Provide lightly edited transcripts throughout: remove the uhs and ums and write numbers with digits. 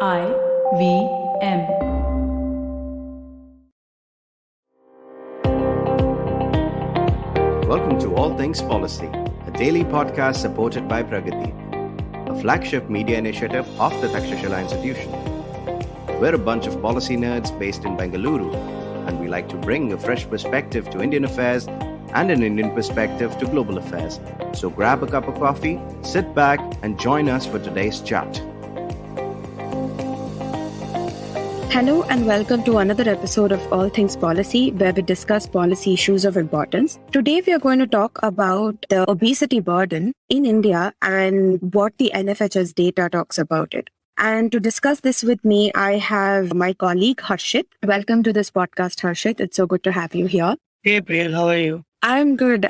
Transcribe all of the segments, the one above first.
IVM. Welcome to All Things Policy, a daily podcast supported by Pragati, a flagship media initiative of the Takshashila Institution. We're a bunch of policy nerds based in Bengaluru, and we like to bring a fresh perspective to Indian affairs and an Indian perspective to global affairs. So grab a cup of coffee, sit back, and join us for today's chat. Hello and welcome to another episode of All Things Policy, where we discuss policy issues of importance. Today we are going to talk about the obesity burden in India and what the NFHS data talks about it. And to discuss this with me, I have my colleague Harshit. Welcome to this podcast, Harshit. It's so good to have you here. Hey Priyal, how are you? I'm good.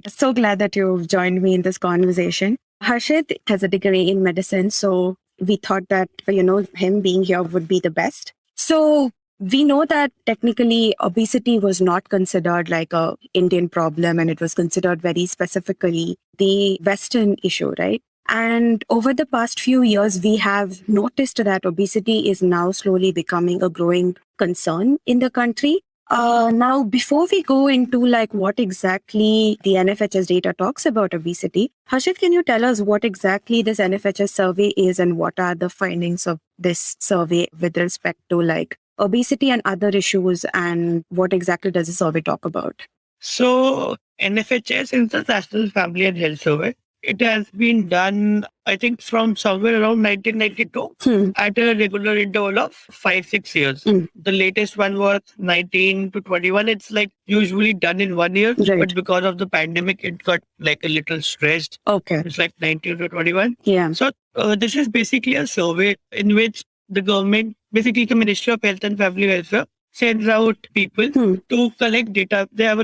So glad that you've joined me in this conversation. Harshit has a degree in medicine, so we thought that, him being here would be the best. So we know that technically obesity was not considered like a Indian problem, and it was considered very specifically the Western issue, right? And over the past few years, we have noticed that obesity is now slowly becoming a growing concern in the country. Now, before we go into like what exactly the NFHS data talks about obesity, Harshit, can you tell us what exactly this NFHS survey is and what are the findings of this survey with respect to like obesity and other issues, and what exactly does the survey talk about? So NFHS is the National Family and Health Survey. It has been done, I think, from somewhere around 1992 at a regular interval of 5-6 years. The latest one was 19 to 21. It's like usually done in 1 year, Right. but because of the pandemic, it got like a little stretched. Okay. It's like 19 to 21. Yeah. So this is basically a survey in which the government, basically the Ministry of Health and Family Welfare, sends out people to collect data. They have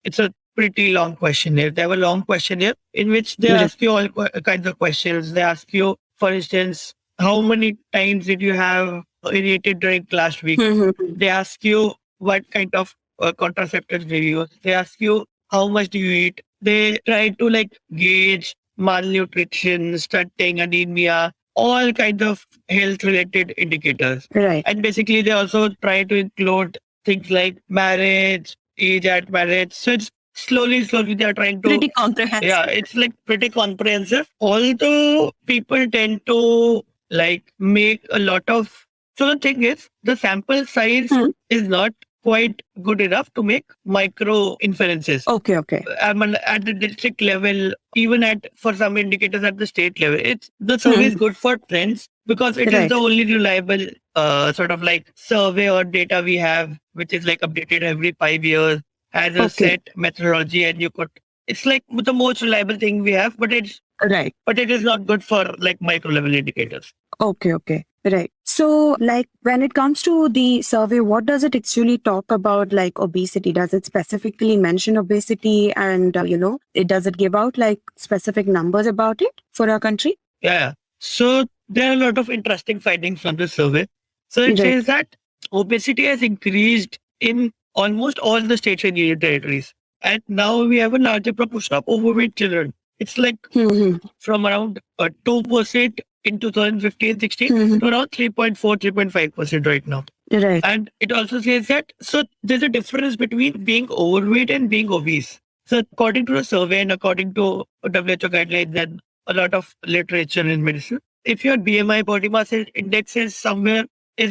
it's a pretty long questionnaire. They have a long questionnaire in which they ask you all kinds of questions. They ask you, for instance, how many times did you have urinated during last week? They ask you what kind of contraceptives do you use. They ask you how much do you eat. They try to like gauge malnutrition, stunting, anemia, all kinds of health-related indicators. Right. And basically, they also try to include things like marriage, age at marriage. So it's slowly they are trying to... Pretty comprehensive. Yeah, it's like pretty comprehensive. Although people tend to like make a lot of... So the thing is, the sample size is not quite good enough to make micro inferences. Okay. At the district level, even for some indicators at the state level, the survey is good for trends because it is the only reliable sort of like survey or data we have, which is like updated every 5 years, has a set methodology, and it's like the most reliable thing we have, but it is not good for like micro level indicators. Okay. Right. So, like, when it comes to the survey, what does it actually talk about, like, obesity? Does it specifically mention obesity and, does it give out, like, specific numbers about it for our country? Yeah. So, there are a lot of interesting findings from the survey. So, it says that obesity has increased in almost all the states and union territories. And now we have a larger proportion of overweight children. It's like from around 2% in 2015-16 to around 3.5% right now. Right. And it also says that, so there's a difference between being overweight and being obese. So according to the survey and according to WHO guidelines and a lot of literature in medicine, if your BMI body mass index is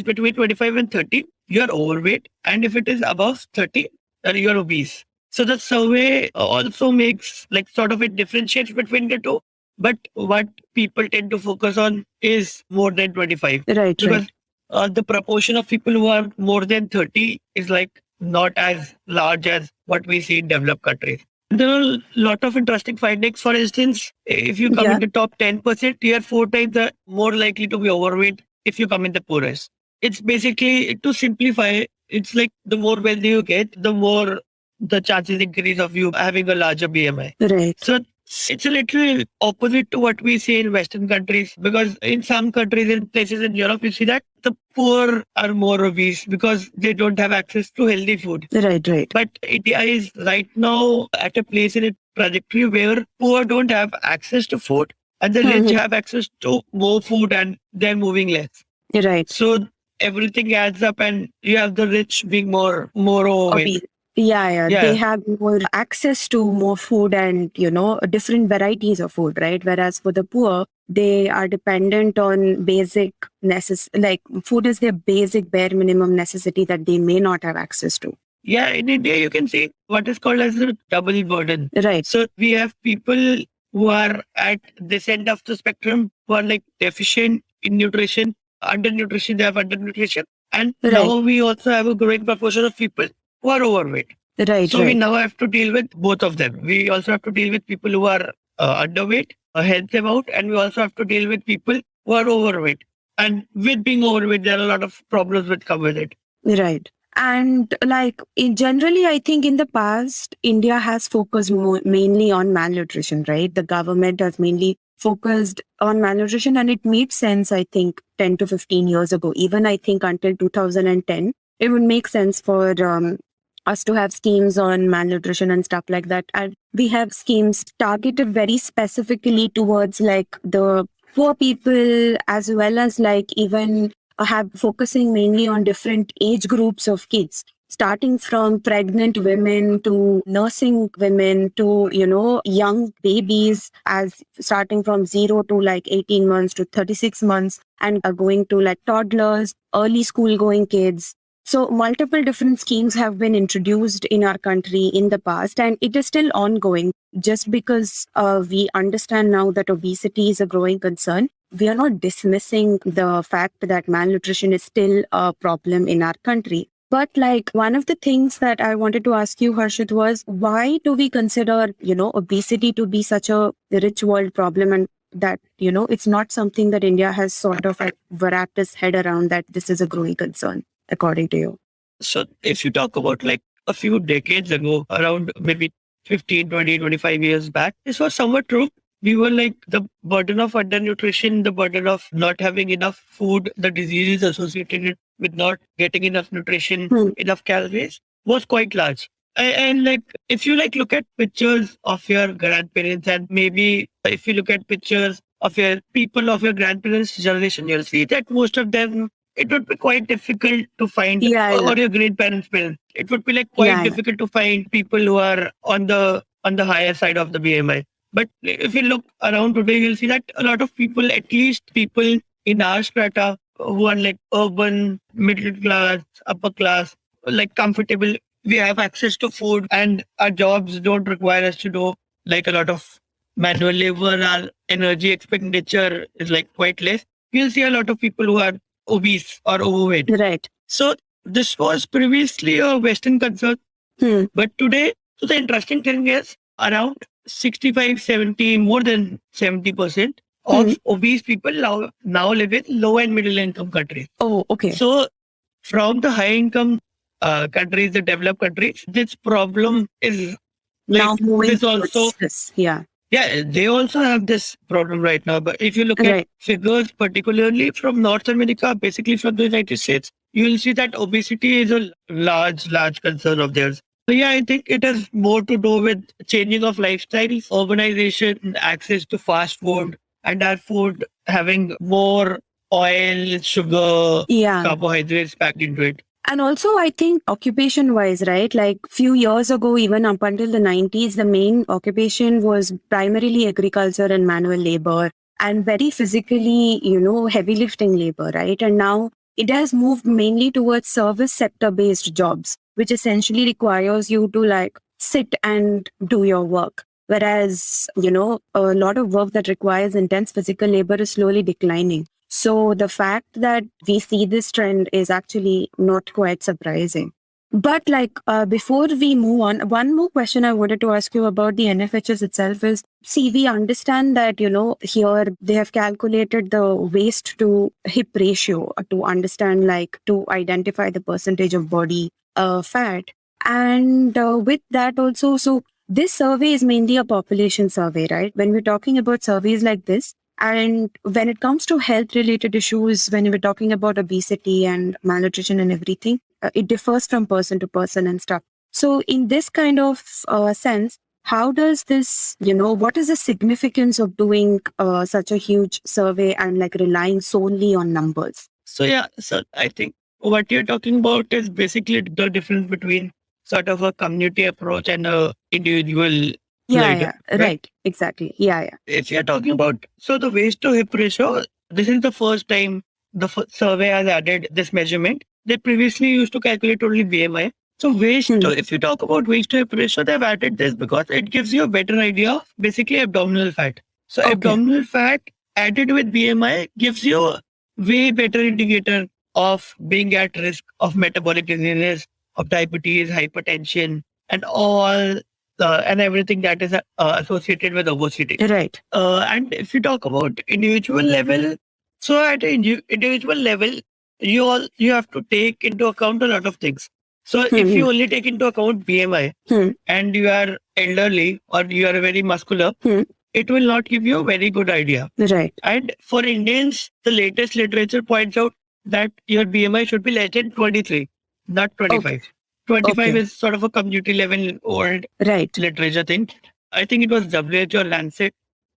between 25 and 30, you're overweight. And if it is above 30, then you're obese. So the survey also makes like sort of it differentiates between the two. But what people tend to focus on is more than 25. Right. Because the proportion of people who are more than 30 is like not as large as what we see in developed countries. There are a lot of interesting findings. For instance, if you come in the top 10%, you are 4 times more likely to be overweight if you come in the poorest. It's basically, to simplify, it's like the more wealthy you get, the more the chances increase of you having a larger BMI. Right. So it's a little opposite to what we see in Western countries, because in some countries, in places in Europe, you see that the poor are more obese because they don't have access to healthy food. Right. But India is right now at a place in its trajectory where poor don't have access to food and the rich have access to more food and they're moving less. Right. So everything adds up, and you have the rich being more overweight. Yeah. They Yeah. have more access to more food and, different varieties of food, right? Whereas for the poor, they are dependent on basic like food is their basic bare minimum necessity that they may not have access to. Yeah, in India, you can see what is called as a double burden. Right. So we have people who are at this end of the spectrum who are like deficient in nutrition, undernutrition, they have undernutrition. And Right. now we also have a growing proportion of people who are overweight. Right. So we Right. now have to deal with both of them. We also have to deal with people who are underweight, help them out, and we also have to deal with people who are overweight. And with being overweight, there are a lot of problems that come with it. Right. And like generally, I think in the past, India has focused mainly on malnutrition, right? The government has mainly focused on malnutrition, and it made sense, I think, 10 to 15 years ago. Even I think until 2010, it would make sense for us to have schemes on malnutrition and stuff like that. And we have schemes targeted very specifically towards like the poor people, as well as like even have focusing mainly on different age groups of kids, starting from pregnant women to nursing women to young babies, as starting from 0 to like 18 months to 36 months, and are going to like toddlers, early school going kids. So multiple different schemes have been introduced in our country in the past, and it is still ongoing. Just because we understand now that obesity is a growing concern, we are not dismissing the fact that malnutrition is still a problem in our country. But like one of the things that I wanted to ask you, Harshit, was why do we consider, obesity to be such a rich world problem, and that, it's not something that India has sort of like wrapped its head around, that this is a growing concern, according to you? So if you talk about like a few decades ago, around maybe 15, 20, 25 years back, this was somewhat true. We were like the burden of undernutrition, the burden of not having enough food, the diseases associated with not getting enough nutrition, enough calories was quite large. And like if you like look at pictures of your grandparents, and maybe if you look at pictures of your people of your grandparents' generation, you'll see that most of them, it would be quite difficult to find, Yeah. or your great parents' parents. It would be like quite Yeah. difficult to find people who are on the higher side of the BMI. But if you look around today, you'll see that a lot of people, at least people in our strata who are like urban, middle class, upper class, like comfortable, we have access to food, and our jobs don't require us to do like a lot of manual labor. Our energy expenditure is like quite less. You'll see a lot of people who are obese or overweight. Right. So this was previously a Western concern, but today, so the interesting thing is around 65, 70, more than 70% of obese people now live in low and middle income countries. Oh, okay. So from the high income countries, the developed countries, this problem is like Now moving this also. towards this. Yeah. Yeah, they also have this problem right now. But if you look at figures, particularly from North America, basically from the United States, you will see that obesity is a large concern of theirs. So yeah, I think it has more to do with changing of lifestyles, urbanization, access to fast food, and our food having more oil, sugar, carbohydrates packed into it. And also, I think occupation wise, right? Like few years ago, even up until the 90s, the main occupation was primarily agriculture and manual labor, and very physically, heavy lifting labor, right? And now it has moved mainly towards service sector based jobs, which essentially requires you to like sit and do your work. Whereas, a lot of work that requires intense physical labor is slowly declining. So the fact that we see this trend is actually not quite surprising. But like before we move on, one more question I wanted to ask you about the NFHS itself is, see, we understand that, here they have calculated the waist to hip ratio to understand, like to identify the percentage of body fat. And with that also, so this survey is mainly a population survey, right? When we're talking about surveys like this, and when it comes to health related issues, when we're talking about obesity and malnutrition and everything, it differs from person to person and stuff. So in this kind of sense, how does this, what is the significance of doing such a huge survey and like relying solely on numbers? So I think what you're talking about is basically the difference between sort of a community approach and a individual Yeah, right? right. Exactly. Yeah. If you're talking about, so the waist to hip ratio, this is the first time the survey has added this measurement. They previously used to calculate only BMI. So if you talk about waist to hip ratio, they've added this because it gives you a better idea of basically abdominal fat. So Okay. abdominal fat added with BMI gives you a way better indicator of being at risk of metabolic diseases, of diabetes, hypertension, and all and everything that is associated with obesity. Right. And if you talk about individual level, so at an individual level, you have to take into account a lot of things. So if you only take into account BMI and you are elderly or you are very muscular, it will not give you a very good idea. Right. And for Indians, the latest literature points out that your BMI should be less than 23, not 25. Okay. 25 Okay. is sort of a community level old Right. literature thing. I think it was WHO or Lancet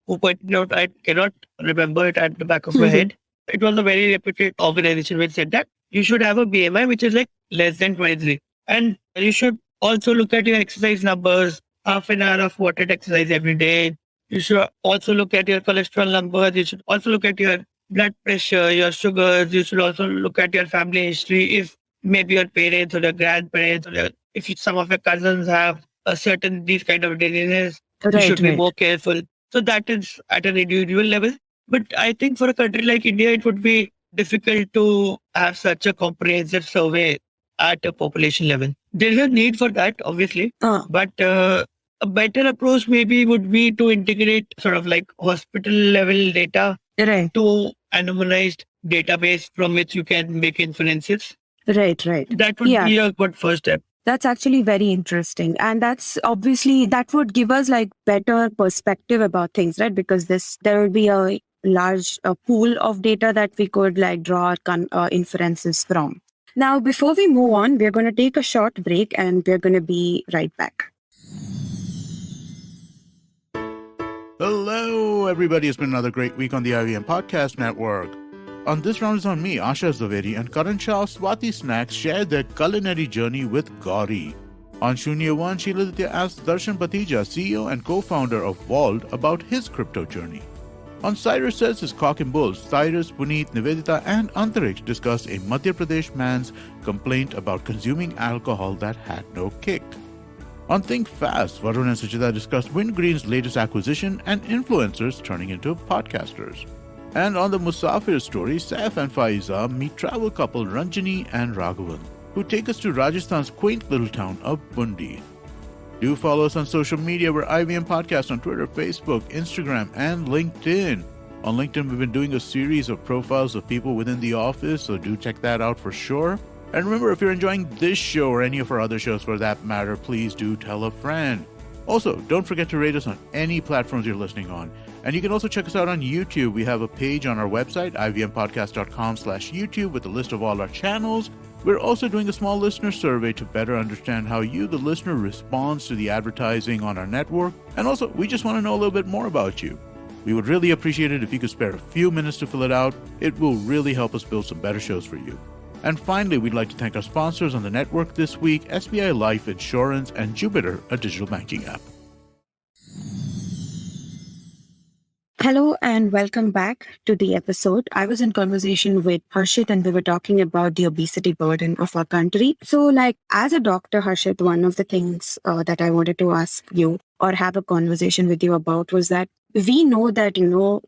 who pointed out, I cannot remember it at the back of my head. It was a very reputed organization which said that you should have a BMI which is like less than 23. And you should also look at your exercise numbers, half an hour of water exercise every day. You should also look at your cholesterol numbers. You should also look at your blood pressure, your sugars. You should also look at your family history. If maybe your parents or your grandparents or some of your cousins have a certain these kind of diseases, you should be more careful. So that is at an individual level. But I think for a country like India, it would be difficult to have such a comprehensive survey at a population level. There is a need for that, obviously, but a better approach maybe would be to integrate sort of like hospital level data to anonymized database from which you can make inferences. Right. That would be a good first step. That's actually very interesting. And that's obviously, that would give us like better perspective about things, right? Because there would be a large pool of data that we could like draw inferences from. Now, before we move on, we're going to take a short break and we're going to be right back. Hello, everybody. It's been another great week on the IVM Podcast Network. On This Round is on me, Asha Zaveri and Karan Shah of Swati Snacks shared their culinary journey with Gauri. On Shunya 1, Sheila Ditya asked Darshan Patija, CEO and co-founder of Vault, about his crypto journey. On Cyrus Says His Cock and Bull, Cyrus, Puneet, Nivedita and Antariksh discussed a Madhya Pradesh man's complaint about consuming alcohol that had no kick. On Think Fast, Varun and Suchita discussed Windgreen's latest acquisition and influencers turning into podcasters. And on the Musafir story, Saif and Faiza meet travel couple Ranjani and Raghavan, who take us to Rajasthan's quaint little town of Bundi. Do follow us on social media. We're IVM Podcast on Twitter, Facebook, Instagram, and LinkedIn. On LinkedIn, we've been doing a series of profiles of people within the office, so do check that out for sure. And remember, if you're enjoying this show or any of our other shows for that matter, please do tell a friend. Also, don't forget to rate us on any platforms you're listening on. And you can also check us out on YouTube. We have a page on our website, ivmpodcast.com/YouTube, with a list of all our channels. We're also doing a small listener survey to better understand how you, the listener, responds to the advertising on our network. And also, we just want to know a little bit more about you. We would really appreciate it if you could spare a few minutes to fill it out. It will really help us build some better shows for you. And finally, we'd like to thank our sponsors on the network this week, SBI Life Insurance and Jupiter, a digital banking app. Hello and welcome back to the episode. I was in conversation with Harshit and we were talking about the obesity burden of our country. So like as a doctor, Harshit, one of the things that I wanted to ask you or have a conversation with you about was that we know that,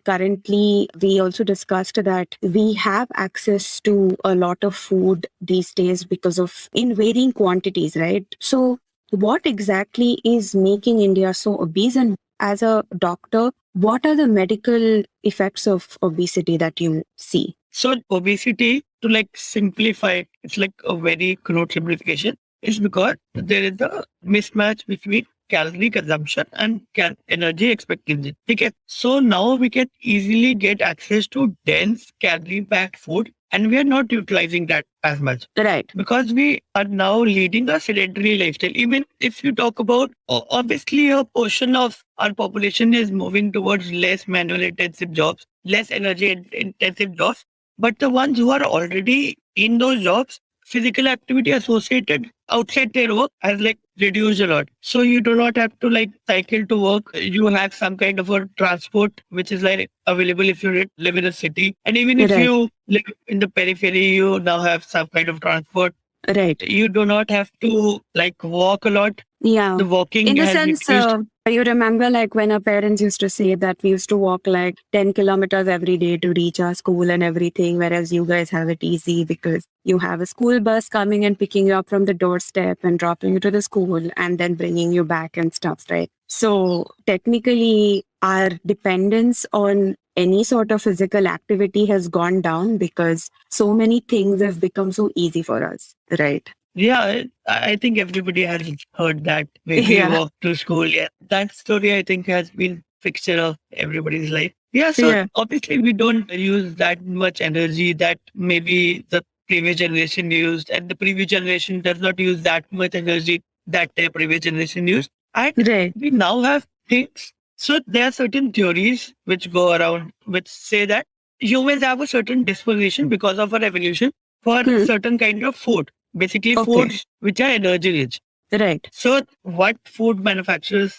currently we also discussed that we have access to a lot of food these days because of in varying quantities, right? So what exactly is making India so obese? And as a doctor, what are the medical effects of obesity that you see? So obesity, to like simplify, it's like a very crude simplification, is because there is a mismatch between calorie consumption and energy expectancy. Okay. So now we can easily get access to dense calorie-packed food and we are not utilizing that as much. Right. Because we are now leading a sedentary lifestyle. Even if you talk about, obviously a portion of our population is moving towards less manual intensive jobs, less energy intensive jobs. But the ones who are already in those jobs, physical activity associated outside their work has like reduced a lot. So you do not have to like cycle to work. You have some kind of a transport which is like available if you live in a city. And even if Right. you live in the periphery, you now have some kind of transport. Right. You do not have to like walk a lot. Yeah. The walking In the has sense, reduced. you remember like when our parents used to say that we used to walk like 10 kilometers every day to reach our school and everything, whereas you guys have it easy because you have a school bus coming and picking you up from the doorstep and dropping you to the school and then bringing you back and stuff, right? So technically, our dependence on any sort of physical activity has gone down because so many things have become so easy for us, right? Yeah, I think everybody has heard that. Maybe Yeah. walk to school. Yeah, that story I think has been fixture of everybody's life. Yeah, so Yeah. obviously we don't use that much energy that maybe the previous generation used, and the previous generation does not use that much energy that the previous generation used. And Right. we now have things. So there are certain theories which go around which say that humans have a certain disposition because of our evolution for Hmm. certain kind of food, basically Okay. foods which are energy rich. Right. So what food manufacturers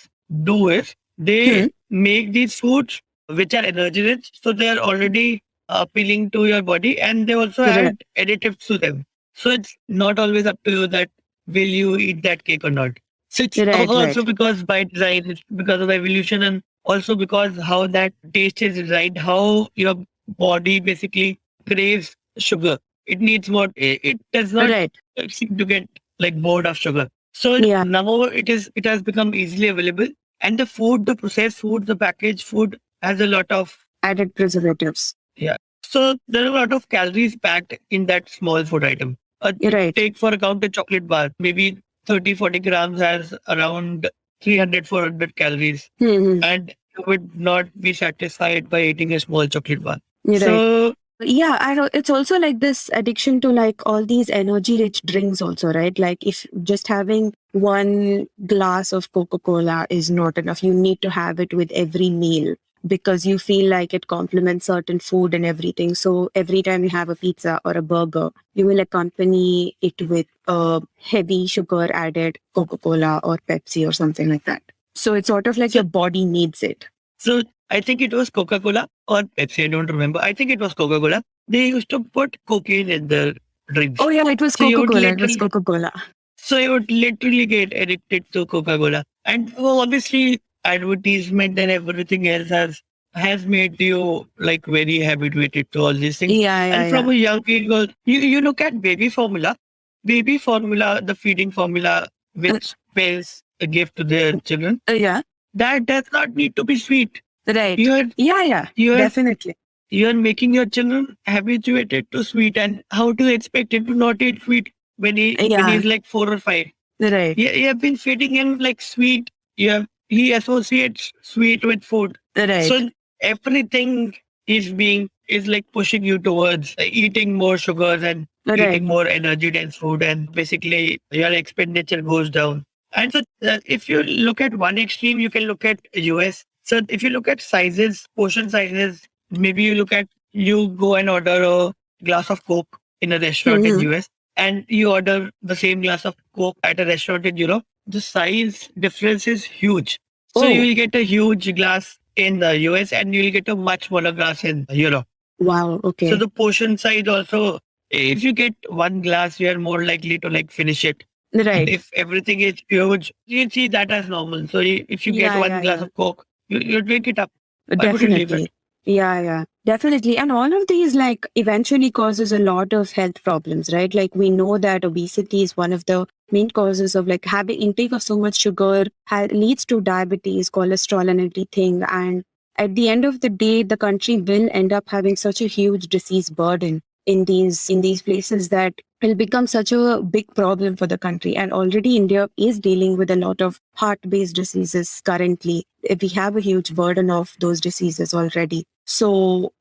do is Hmm. they make these foods which are energy rich, so they are already appealing to your body, and they also Right. add additives to them. So it's not always up to you that will you eat that cake or not. So it's Right. also Right. because by design, it's because of evolution, and also because how that taste is designed, how your body basically craves sugar. It needs more. It does not Right. seem to get like bored of sugar. So Yeah. now it has become easily available, and the food, the processed food, the packaged food has a lot of. Added preservatives. Yeah. So there are a lot of calories packed in that small food item. Right. Take for account a chocolate bar, maybe 30-40 grams has around 300-400 calories, Hmm. and you would not be satisfied by eating a small chocolate bar. Right. So Yeah, I know. It's also like this addiction to like all these energy rich drinks, also, right? Like, if just having one glass of Coca Cola is not enough, you need to have it with every meal because you feel like it complements certain food and everything. So, every time you have a pizza or a burger, you will accompany it with a heavy sugar added Coca Cola or Pepsi or something like that. So, it's sort of like so your body needs it. So I think it was Coca-Cola or Pepsi. I don't remember. I think it was Coca-Cola. They used to put cocaine in their drinks. Oh, yeah, it was So you Coca would Cola. It was literally, Coca Cola. so you would literally get addicted to Coca-Cola. And obviously advertisement and everything else has made you like very habituated to all these things. Yeah, yeah, And from yeah. a young age, you look at baby formula, the feeding formula Uh, which parents give to their children. yeah, That does not need to be sweet. right. You are Yeah, yeah, you are definitely. you are making your children habituated to sweet, and how to expect him to not eat sweet when Yeah, he's like 4 or 5. right, You have been feeding him like sweet. He associates sweet with food. right, So everything is like pushing you towards eating more sugars and right. eating more energy dense food, and basically your expenditure goes down. And so if you look at one extreme, you can look at US. So if you look at sizes, portion sizes, maybe you go and order a glass of Coke in a restaurant in Hmm. US, and you order the same glass of Coke at a restaurant in Europe. The size difference is huge. So you Oh, will get a huge glass in the US, and you will get a much smaller glass in Europe. wow. So Okay, the portion size also, if you get one glass, you are more likely to like finish it. And right. if everything is huge, you see that as normal. So if you get Yeah, one yeah, glass yeah. of Coke, you drink it up. Why would you leave it? Definitely. Yeah, yeah, definitely. And all of these like eventually causes a lot of health problems, right? Like we know that obesity is one of the main causes of like having intake of so much sugar leads to diabetes, cholesterol and everything. And at the end of the day, the country will end up having such a huge disease burden in these places that will become such a big problem for the country. And already India is dealing with a lot of heart-based diseases currently. We have a huge burden of those diseases already. So,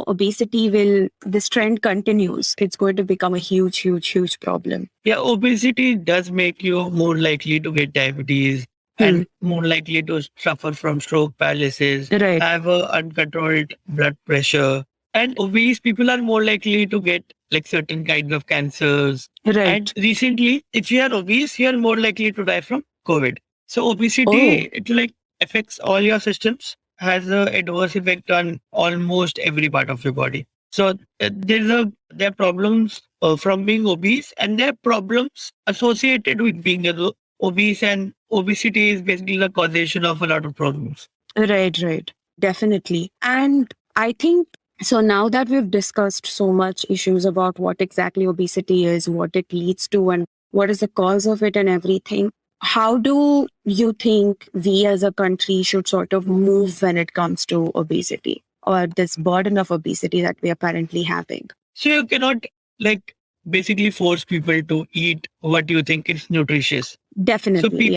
obesity this trend continues. It's going to become a huge, huge, huge problem. Yeah, obesity does make you more likely to get diabetes Hmm. and more likely to suffer from stroke, paralysis, Right. have a uncontrolled blood pressure. And obese people are more likely to get like certain kinds of cancers. Right. And recently, if you are obese, you are more likely to die from COVID. So obesity, it like affects all your systems, has a adverse effect on almost every part of your body. So there are problems from being obese, and there are problems associated with being obese, and obesity is basically the causation of a lot of problems. Right, right. Definitely. And I think so now that we've discussed so much issues about what exactly obesity is, what it leads to, and what is the cause of it and everything, how do you think we as a country should sort of move when it comes to obesity or this burden of obesity that we are currently having? So you cannot like basically force people to eat what you think is nutritious. So Definitely.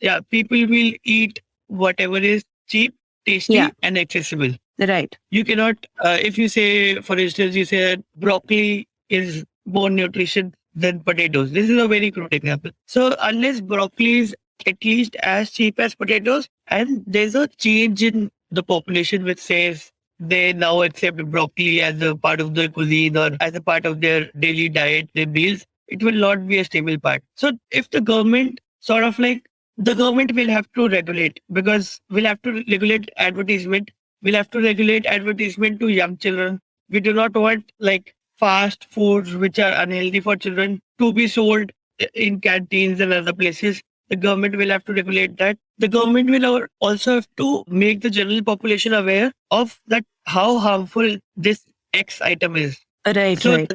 Yeah. people will eat whatever is cheap, tasty, Yeah. and accessible. Right. You cannot, if you say, for instance, you said broccoli is more nutritious than potatoes. This is a very crude example. So unless broccoli is at least as cheap as potatoes, and there's a change in the population which says they now accept broccoli as a part of their cuisine or as a part of their daily diet, their meals, it will not be a stable part. So if the government sort of like, the government will have to regulate, because we'll have to regulate advertisement. We'll have to regulate advertisement to young children. We do not want like fast foods which are unhealthy for children to be sold in canteens and other places. The government will have to regulate that. The government will also have to make the general population aware of that how harmful this X item is. Right. So Right.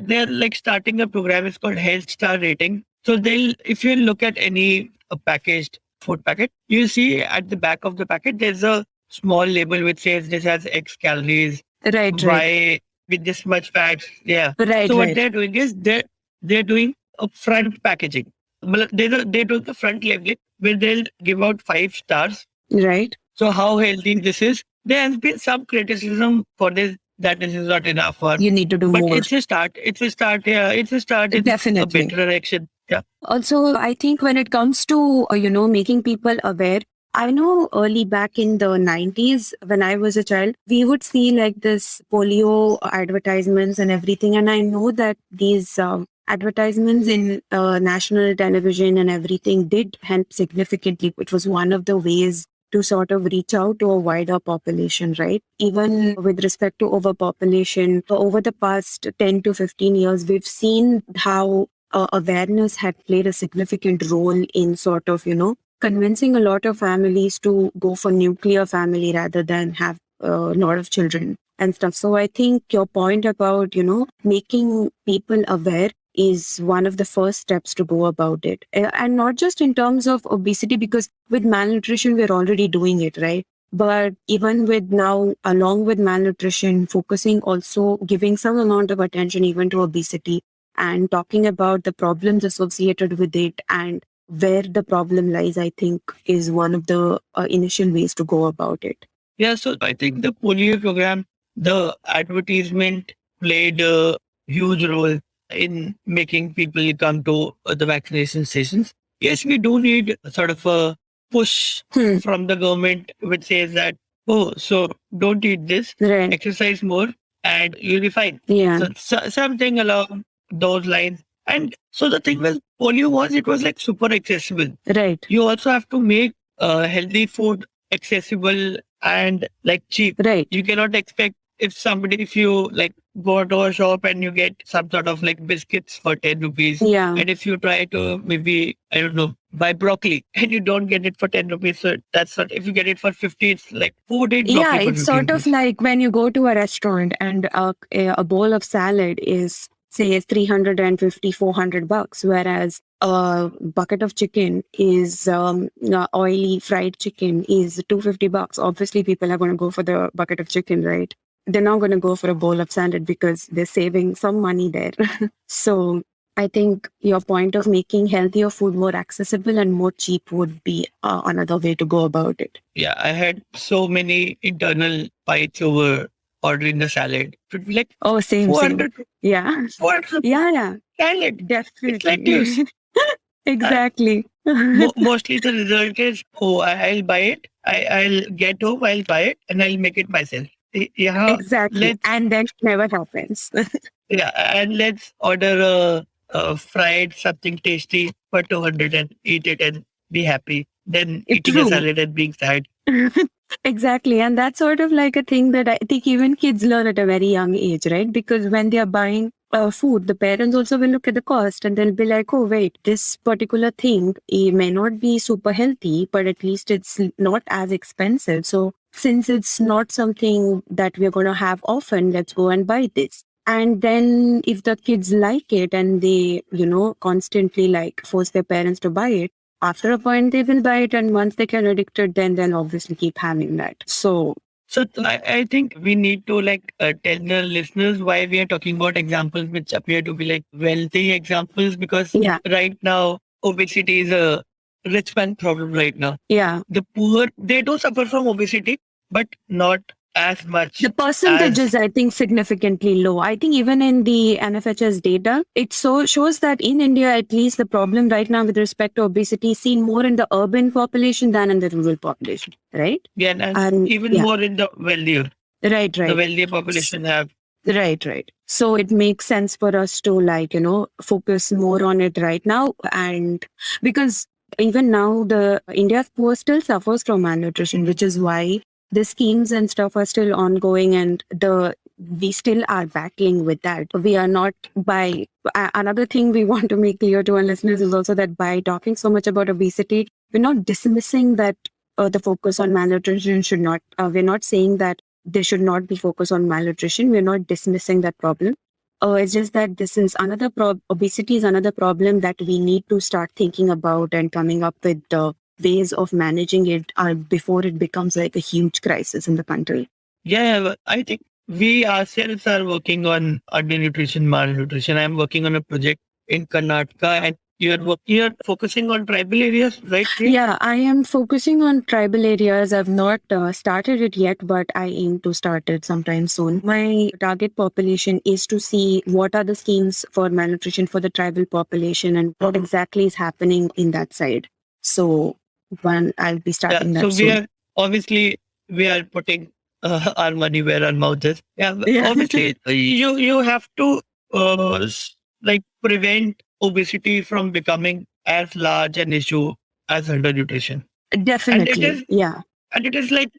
they're like starting a program. It's called Health Star Rating. So they'll, if you look at any packaged food packet, you'll see at the back of the packet there's a small label which says this has X calories, Right. Right. Y with this much fat. Yeah. Right. So what Right. they're doing is they're doing a front packaging. Well, they do the front labeling where they'll give out 5 stars. Right. So how healthy this is. There has been some criticism for this, that this is not enough, or You need to do but more. it's a start. It's a start. Yeah, it's a start. It's a Definitely. better direction. Yeah. Also, I think when it comes to, making people aware, I know early back in the 90s, when I was a child, we would see like this polio advertisements and everything. And I know that these advertisements in national television and everything did help significantly, which was one of the ways to sort of reach out to a wider population, right? Even with respect to overpopulation, over the past 10 to 15 years, we've seen how awareness had played a significant role in sort of, convincing a lot of families to go for nuclear family rather than have a lot of children and stuff. So I think your point about, making people aware is one of the first steps to go about it. And not just in terms of obesity, because with malnutrition, we're already doing it, right? But even with now, along with malnutrition, focusing also giving some amount of attention even to obesity and talking about the problems associated with it and where the problem lies, I think is one of the initial ways to go about it. Yeah. So I think the polio program, the advertisement played a huge role in making people come to the vaccination stations. Yes, we do need sort of a push from the government which says that, oh, so don't eat this, Right. exercise more, and you'll be fine. Yeah. So something along those lines. And so the thing with polio was, it was like super accessible. Right. You also have to make healthy food accessible and like cheap. Right. You cannot expect if you like go to a shop and you get some sort of like biscuits for 10 rupees. Yeah. And if you try to maybe, I don't know, buy broccoli and you don't get it for 10 rupees. So that's not, if you get it for 50, it's like, who would eat broccoli Yeah, for it's 50 sort of rupees? like when you go to a restaurant and a bowl of salad is say 350 $400, whereas a bucket of chicken is oily fried chicken is $250. Obviously people are going to go for the bucket of chicken, right? They're not going to go for a bowl of salad because they're saving some money there. So I think your point of making healthier food more accessible and more cheap would be another way to go about it. Yeah, I had so many internal fights over ordering the salad. It would be like Oh, same. 400, Yeah. 400 Yeah. salad. It's Definitely. lettuce. Exactly. Mostly the result is, oh, I'll buy it. I'll get home, I'll buy it, and I'll make it myself. Yeah, Exactly. let's And then it never happens. yeah, and let's order a fried something tasty for 200 and eat it and be happy. Then eating a True. salad and being sad. Exactly. And that's sort of like a thing that I think even kids learn at a very young age, right? Because when they are buying food, the parents also will look at the cost and they'll be like, oh, wait, this particular thing it may not be super healthy, but at least it's not as expensive. So since it's not something that we're going to have often, let's go and buy this. And then if the kids like it and they, constantly like force their parents to buy it, after a point they will buy it, and once they get addicted, then they'll obviously keep having that. So So I think we need to tell the listeners why we are talking about examples which appear to be like wealthy examples, because yeah, right now obesity is a rich man problem right now. yeah. The poor, they do suffer from obesity, but not as much The percentage as is, I think, significantly low. I think even in the NFHS data, it shows that in India, at least, the problem right now with respect to obesity is seen more in the urban population than in the rural population, right? yeah, and And even yeah, more in the wealthier. right, The right. wealthier population have. Right, right. So it makes sense for us to focus more on it right now. And because even now the India's poor still suffers from malnutrition, which is why the schemes and stuff are still ongoing and we still are battling with that. We are not another thing we want to make clear to our listeners is also that by talking so much about obesity, we're not dismissing that the focus on malnutrition should not, we're not saying that there should not be focus on malnutrition. We're not dismissing that problem. It's just that this is another obesity is another problem that we need to start thinking about and coming up with ways of managing it before it becomes like a huge crisis in the country. Yeah, but I think we ourselves are working on undernutrition, malnutrition. I'm working on a project in Karnataka, and you're focusing on tribal areas, right, Priya? Yeah, I am focusing on tribal areas. I've not started it yet, but I aim to start it sometime soon. My target population is to see what are the schemes for malnutrition for the tribal population and what exactly is happening in that side. So, one, I'll be Yeah. starting So that we soon. are obviously we are putting our money where our mouth is. Yeah. But Yeah. obviously, you have to prevent obesity from becoming as large an issue as undernutrition, and it Definitely. is Yeah. and it is like,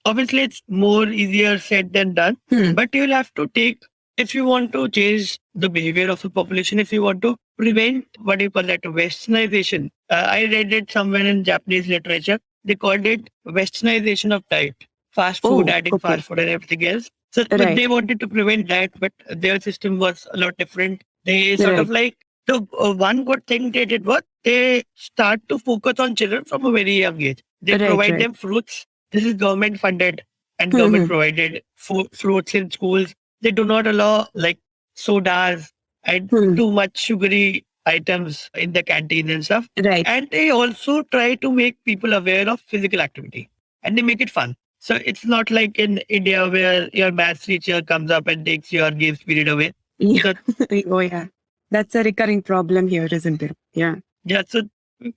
obviously, it's more easier said than done, Hmm. but you'll have to take, if you want to change the behavior of the population, if you want to prevent what do you call that, westernization. I read it somewhere in Japanese literature. They called it westernization of diet, fast food, Oh, adding okay. fast food and everything else. So but Right. they wanted to prevent that, but their system was a lot different. They sort of Right. like, the one good thing they did was they start to focus on children from a very young age. They Right. provide Right. them fruits. This is government funded and Hmm. government Hmm. provided fruits in schools. They do not allow like sodas and Hmm. too much sugary items in the canteen and stuff. Right. And they also try to make people aware of physical activity, and they make it fun. So it's not like in India where your maths teacher comes up and takes your games period away. Yeah. So Oh, yeah. That's a recurring problem here, isn't it? Yeah. yeah, so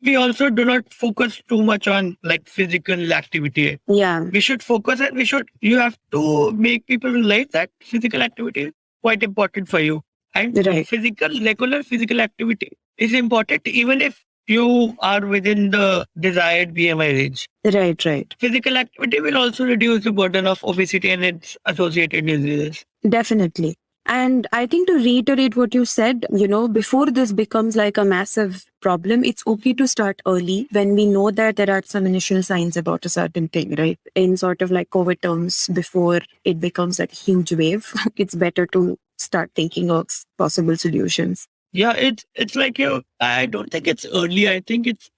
we also do not focus too much on like physical activity. Yeah. We should focus and you have to make people realize that physical activity is quite important for you. And Right. regular physical activity is important even if you are within the desired BMI range. Right. Right. Physical activity will also reduce the burden of obesity and its associated diseases. Definitely. And I think to reiterate what you said, before this becomes like a massive problem, it's okay to start early when we know that there are some initial signs about a certain thing, right? In sort of like COVID terms, before it becomes like a huge wave, it's better to start thinking of possible solutions. Yeah, it's like I don't think it's early. I think it's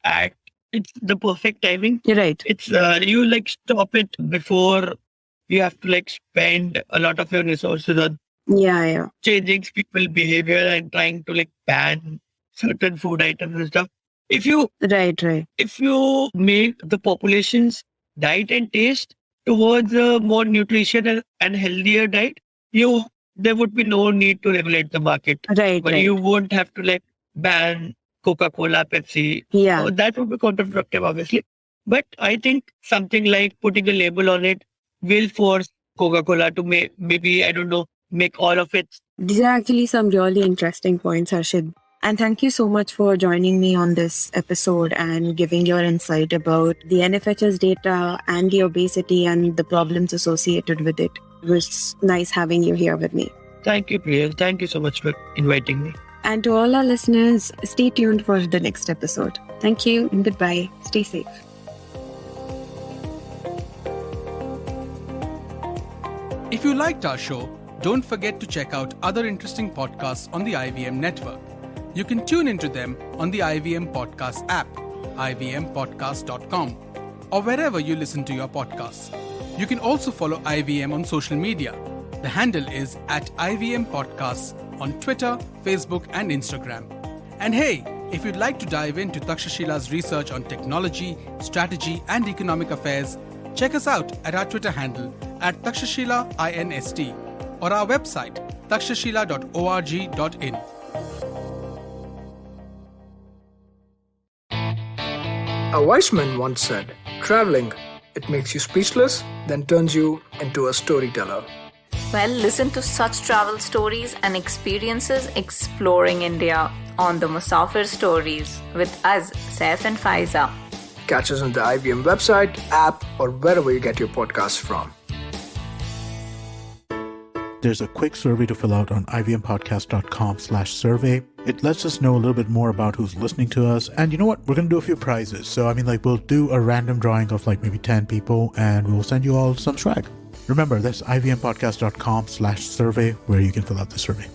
the perfect timing. You're right. It's you like stop it before you have to like spend a lot of your resources on Yeah, yeah. changing people behavior and trying to like ban certain food items and stuff. If you Right, right. if you make the population's diet and taste towards a more nutrition and healthier diet, you there would be no need to regulate the market. Right, But right. you won't have to like ban Coca-Cola, Pepsi. Yeah. Oh, that would be counterproductive, obviously. But I think something like putting a label on it will force Coca-Cola to maybe, I don't know, make all of it. These are actually some really interesting points, Harshit. And thank you so much for joining me on this episode and giving your insight about the NFHS data and the obesity and the problems associated with it. It was nice having you here with me. Thank you, Priyal. Thank you so much for inviting me. And to all our listeners, stay tuned for the next episode. Thank you and goodbye. Stay safe. If you liked our show, don't forget to check out other interesting podcasts on the IVM network. You can tune into them on the IVM Podcast app, ivmpodcast.com, or wherever you listen to your podcasts. You can also follow IVM on social media. The handle is @IVM Podcasts on Twitter, Facebook, and Instagram. And hey, if you'd like to dive into Takshashila's research on technology, strategy, and economic affairs, check us out at our Twitter handle @TakshashilaINST or our website takshashila.org.in. A wise man once said, traveling, it makes you speechless, then turns you into a storyteller. Well, listen to such travel stories and experiences exploring India on the Musafir Stories with us, Saif and Faiza. Catch us on the IVM website, app, or wherever you get your podcasts from. There's a quick survey to fill out on ivmpodcast.com/survey. It lets us know a little bit more about who's listening to us. And you know what? We're going to do a few prizes. So, we'll do a random drawing of maybe 10 people and we'll send you all some swag. Remember, that's ivmpodcast.com/survey where you can fill out the survey.